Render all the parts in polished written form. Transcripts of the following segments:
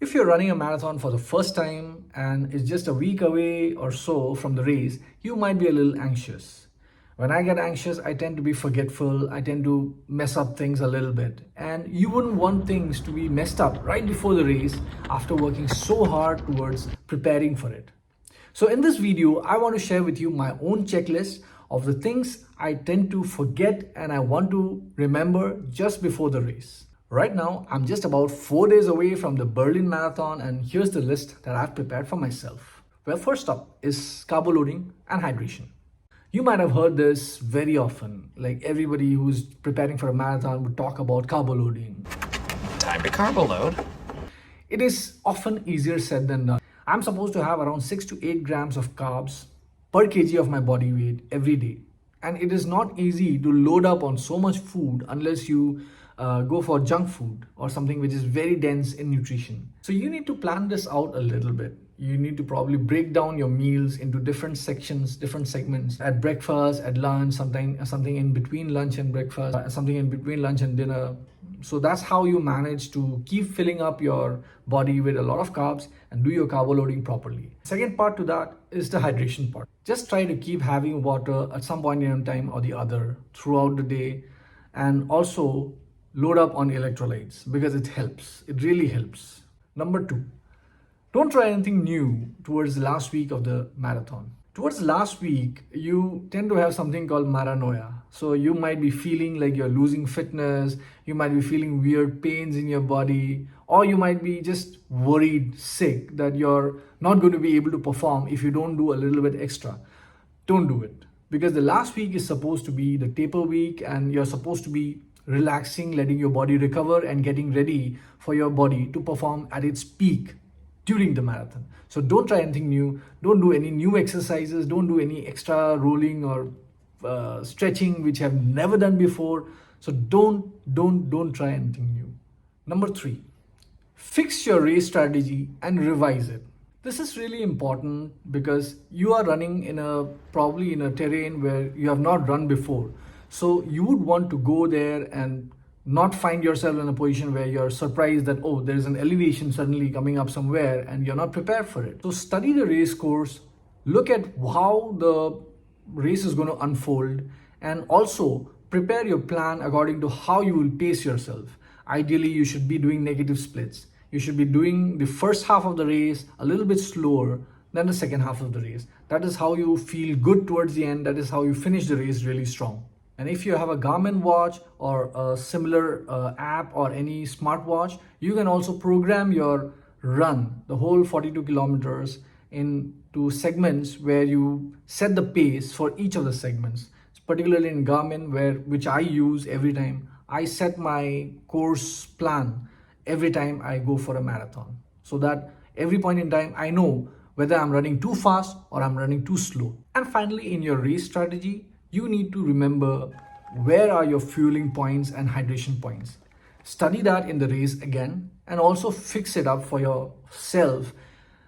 If you're running a marathon for the first time and it's just a week away or so from the race, you might be a little anxious. When I get anxious, I tend to be forgetful. I tend to mess up things a little bit. And you wouldn't want things to be messed up right before the race after working so hard towards preparing for it. So in this video, I want to share with you my own checklist of the things I tend to forget and I want to remember just before the race. Right now, I'm just about 4 days away from the Berlin Marathon, and here's the list that I've prepared for myself. Well, first up is carbo loading and hydration. You might have heard this very often, like everybody who's preparing for a marathon would talk about carbo loading. Time to carbo load. It is often easier said than done. I'm supposed to have around 6 to 8 grams of carbs per kg of my body weight every day. And it is not easy to load up on so much food unless you go for junk food or something which is very dense in nutrition. So you need to plan this out a little bit. You need to probably break down your meals into different sections, different segments. At breakfast, at lunch, something in between lunch and breakfast, something in between lunch and dinner. So that's how you manage to keep filling up your body with a lot of carbs and do your carbo loading properly. Second part to that is the hydration part. Just try to keep having water at some point in time or the other throughout the day, and also load up on electrolytes because it helps. It really helps. Number 2, don't try anything new towards the last week of the marathon. Towards the last week, you tend to have something called paranoia. So you might be feeling like you're losing fitness, you might be feeling weird pains in your body, or you might be just worried sick that you're not going to be able to perform if you don't do a little bit extra. Don't do it, because the last week is supposed to be the taper week and you're supposed to be relaxing, letting your body recover and getting ready for your body to perform at its peak during the marathon. So don't try anything new. Don't do any new exercises. Don't do any extra rolling or stretching which I've never done before. So don't try anything new. Number 3, fix your race strategy and revise it. This is really important because you are running probably in a terrain where you have not run before. So you would want to go there and not find yourself in a position where you're surprised that, oh, there's an elevation suddenly coming up somewhere and you're not prepared for it. So study the race course, look at how the race is going to unfold, and also prepare your plan according to how you will pace yourself. Ideally, you should be doing negative splits. You should be doing the first half of the race a little bit slower than the second half of the race. That is how you feel good towards the end. That is how you finish the race really strong. And if you have a Garmin watch or a similar app or any smartwatch, you can also program your run, the whole 42 kilometers, into segments where you set the pace for each of the segments. Particularly in Garmin, which I use every time, I set my course plan every time I go for a marathon, so that every point in time I know whether I'm running too fast or I'm running too slow. And finally, in your race strategy, you need to remember where are your fueling points and hydration points. Study that in the race again and also fix it up for yourself.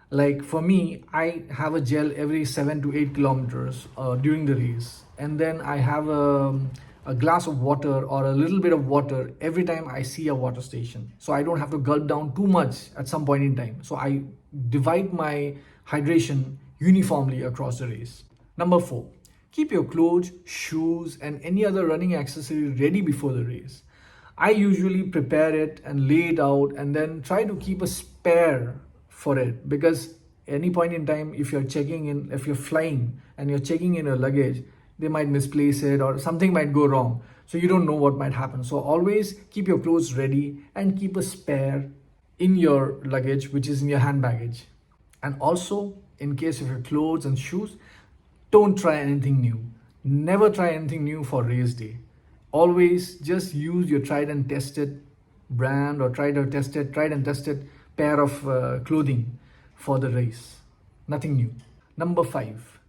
Like for me, I have a gel every 7 to 8 kilometers during the race, and then I have a glass of water or a little bit of water every time I see a water station, so I don't have to gulp down too much at some point in time. So I divide my hydration uniformly across the race. Number 4, keep your clothes, shoes, and any other running accessory ready before the race. I usually prepare it and lay it out and then try to keep a spare for it, because any point in time, if you're flying and you're checking in your luggage, they might misplace it or something might go wrong. So you don't know what might happen. So always keep your clothes ready and keep a spare in your luggage, which is in your hand baggage. And also, in case of your clothes and shoes, don't try anything new. Never try anything new for race day. Always just use your tried and tested brand or tried and tested pair of clothing for the race. Nothing new. Number 5,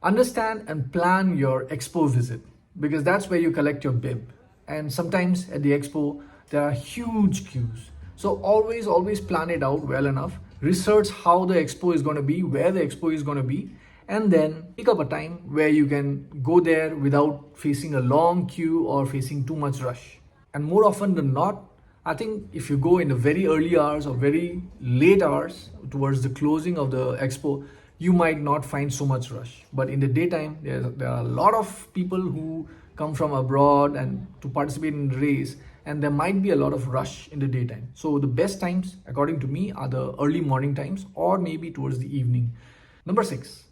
understand and plan your expo visit, because that's where you collect your bib. And sometimes at the expo, there are huge queues. So always plan it out well enough. Research how the expo is going to be, where the expo is going to be, and then pick up a time where you can go there without facing a long queue or facing too much rush. And more often than not, I think if you go in the very early hours or very late hours towards the closing of the expo, you might not find so much rush. But in the daytime, there are a lot of people who come from abroad and to participate in the race, and there might be a lot of rush in the daytime. So the best times, according to me, are the early morning times or maybe towards the evening. Number 6,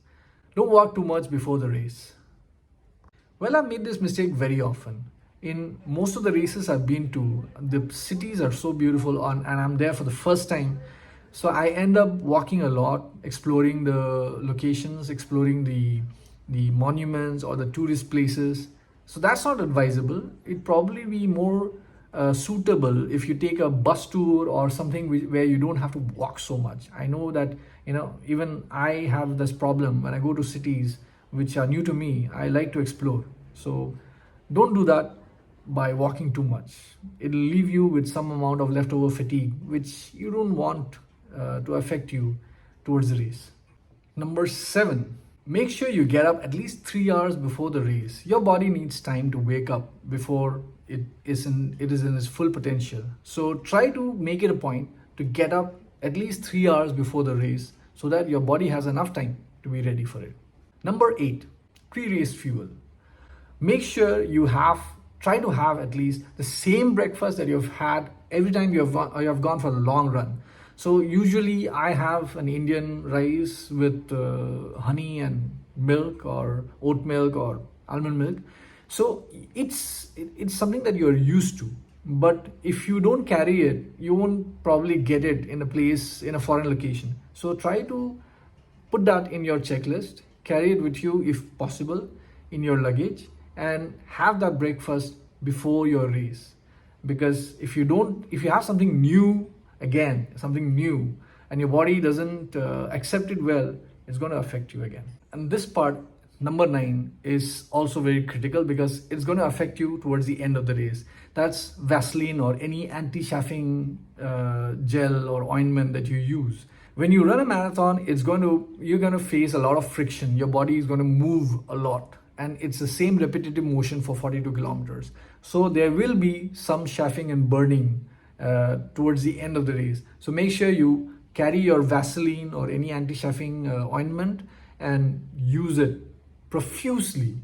don't walk too much before the race. Well, I've made this mistake very often. In most of the races I've been to, the cities are so beautiful and I'm there for the first time. So I end up walking a lot, exploring the locations, exploring the monuments or the tourist places. So that's not advisable. It'd probably be more suitable if you take a bus tour or something where you don't have to walk so much. I know that, even I have this problem when I go to cities which are new to me. I like to explore. So don't do that by walking too much. It'll leave you with some amount of leftover fatigue, which you don't want to affect you towards the race. Number 7, make sure you get up at least 3 hours before the race. Your body needs time to wake up before it is in its full potential. So try to make it a point to get up at least 3 hours before the race so that your body has enough time to be ready for it. Number 8, pre-race fuel. Make sure try to have at least the same breakfast that you've had every time you have gone for a long run. So usually I have an Indian rice with honey and milk or oat milk or almond milk. So it's something that you're used to. But if you don't carry it, you won't probably get it in a foreign location. So try to put that in your checklist, carry it with you if possible in your luggage, and have that breakfast before your race. Because if you have something new, and your body doesn't accept it well, it's going to affect you again. And this part, number 9, is also very critical because it's going to affect you towards the end of the race. That's Vaseline or any anti-chaffing gel or ointment that you use. When you run a marathon, you're going to face a lot of friction. Your body is going to move a lot. And it's the same repetitive motion for 42 kilometers. So there will be some chaffing and burning towards the end of the race. So make sure you carry your Vaseline or any anti-chaffing ointment and use it profusely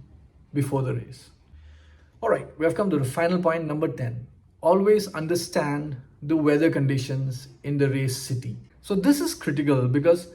before the race. All right, we have come to the final point, number 10. Always understand the weather conditions in the race city. So this is critical because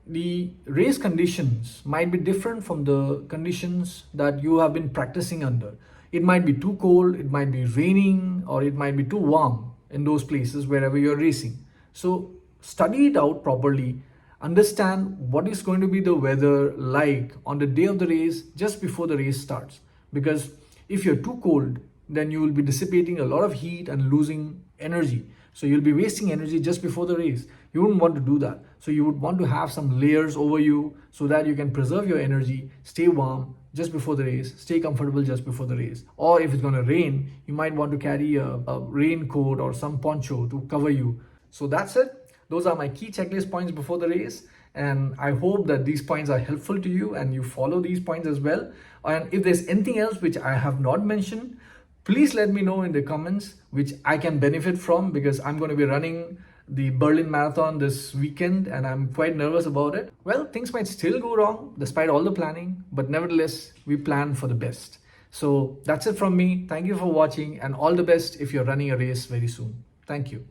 the race conditions might be different from the conditions that you have been practicing under. It might be too cold, it might be raining, or it might be too warm in those places wherever you're racing. So study it out properly. Understand what is going to be the weather like on the day of the race just before the race starts. Because if you're too cold, then you will be dissipating a lot of heat and losing energy. So you'll be wasting energy just before the race. You wouldn't want to do that. So you would want to have some layers over you so that you can preserve your energy, stay warm just before the race, stay comfortable just before the race. Or if it's going to rain, you might want to carry a raincoat or some poncho to cover you. So that's it. Those are my key checklist points before the race. And I hope that these points are helpful to you and you follow these points as well. And if there's anything else which I have not mentioned, please let me know in the comments which I can benefit from, because I'm going to be running the Berlin Marathon this weekend and I'm quite nervous about it. Well, things might still go wrong despite all the planning, but nevertheless, we plan for the best. So that's it from me. Thank you for watching and all the best if you're running a race very soon. Thank you.